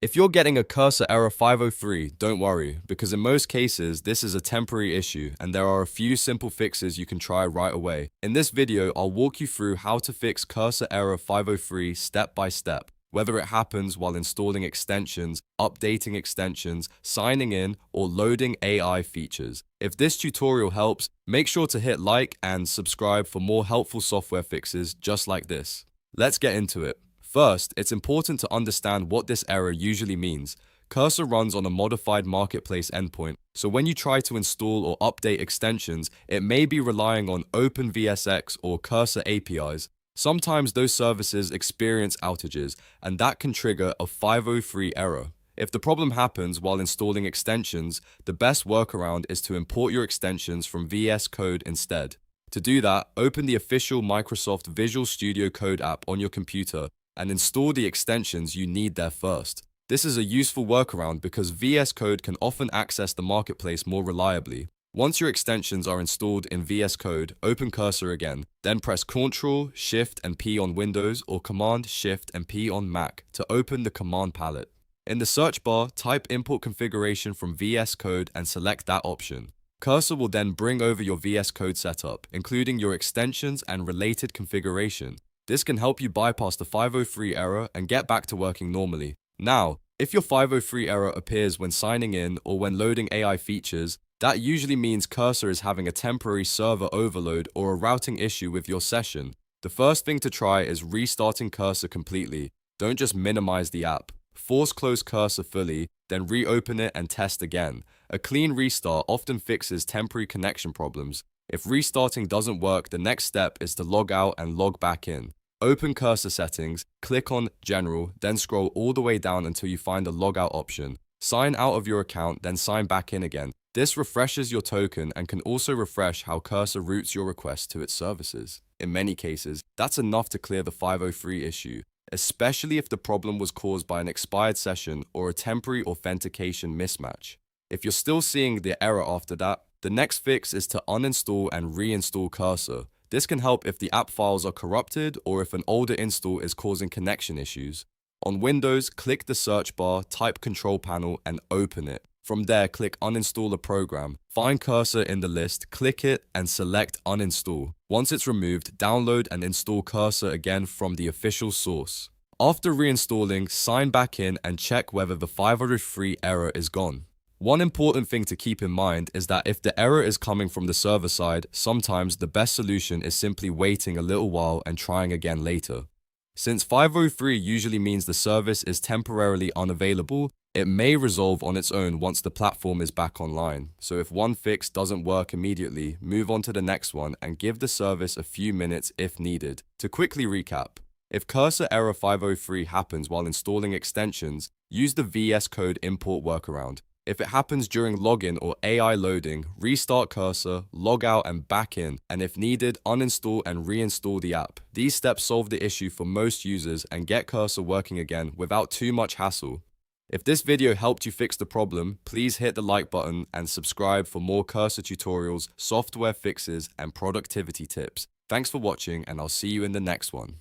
If you're getting a cursor error 503, don't worry, because in most cases, this is a temporary issue and there are a few simple fixes you can try right away. In this video, I'll walk you through how to fix cursor error 503 step by step, whether it happens while installing extensions, updating extensions, signing in, or loading AI features. If this tutorial helps, make sure to hit like and subscribe for more helpful software fixes just like this. Let's get into it. First, it's important to understand what this error usually means. Cursor runs on a modified marketplace endpoint, so when you try to install or update extensions, it may be relying on OpenVSX or Cursor APIs. Sometimes those services experience outages, and that can trigger a 503 error. If the problem happens while installing extensions, the best workaround is to import your extensions from VS Code instead. To do that, open the official Microsoft Visual Studio Code app on your computer and install the extensions you need there first. This is a useful workaround because VS Code can often access the marketplace more reliably. Once your extensions are installed in VS Code, open Cursor again, then press Ctrl, Shift, and P on Windows or Command, Shift, and P on Mac to open the command palette. In the search bar, type Import Configuration from VS Code and select that option. Cursor will then bring over your VS Code setup, including your extensions and related configuration. This can help you bypass the 503 error and get back to working normally. Now, if your 503 error appears when signing in or when loading AI features, that usually means Cursor is having a temporary server overload or a routing issue with your session. The first thing to try is restarting Cursor completely. Don't just minimize the app. Force close Cursor fully, then reopen it and test again. A clean restart often fixes temporary connection problems. If restarting doesn't work, the next step is to log out and log back in. Open Cursor settings, click on General, then scroll all the way down until you find the logout option. Sign out of your account, then sign back in again. This refreshes your token and can also refresh how Cursor routes your request to its services. In many cases, that's enough to clear the 503 issue, especially if the problem was caused by an expired session or a temporary authentication mismatch. If you're still seeing the error after that, the next fix is to uninstall and reinstall Cursor. This can help if the app files are corrupted or if an older install is causing connection issues. On Windows, click the search bar, type Control Panel, and open it. From there, click Uninstall a program. Find Cursor in the list, click it, and select Uninstall. Once it's removed, download and install Cursor again from the official source. After reinstalling, sign back in and check whether the 503 error is gone. One important thing to keep in mind is that if the error is coming from the server side, sometimes the best solution is simply waiting a little while and trying again later. Since 503 usually means the service is temporarily unavailable, it may resolve on its own once the platform is back online. So if one fix doesn't work immediately, move on to the next one and give the service a few minutes if needed. To quickly recap, if Cursor error 503 happens while installing extensions, use the VS Code import workaround. If it happens during login or AI loading, restart Cursor, log out and back in, and if needed, uninstall and reinstall the app. These steps solve the issue for most users and get Cursor working again without too much hassle. If this video helped you fix the problem, please hit the like button and subscribe for more Cursor tutorials, software fixes, and productivity tips. Thanks for watching, and I'll see you in the next one.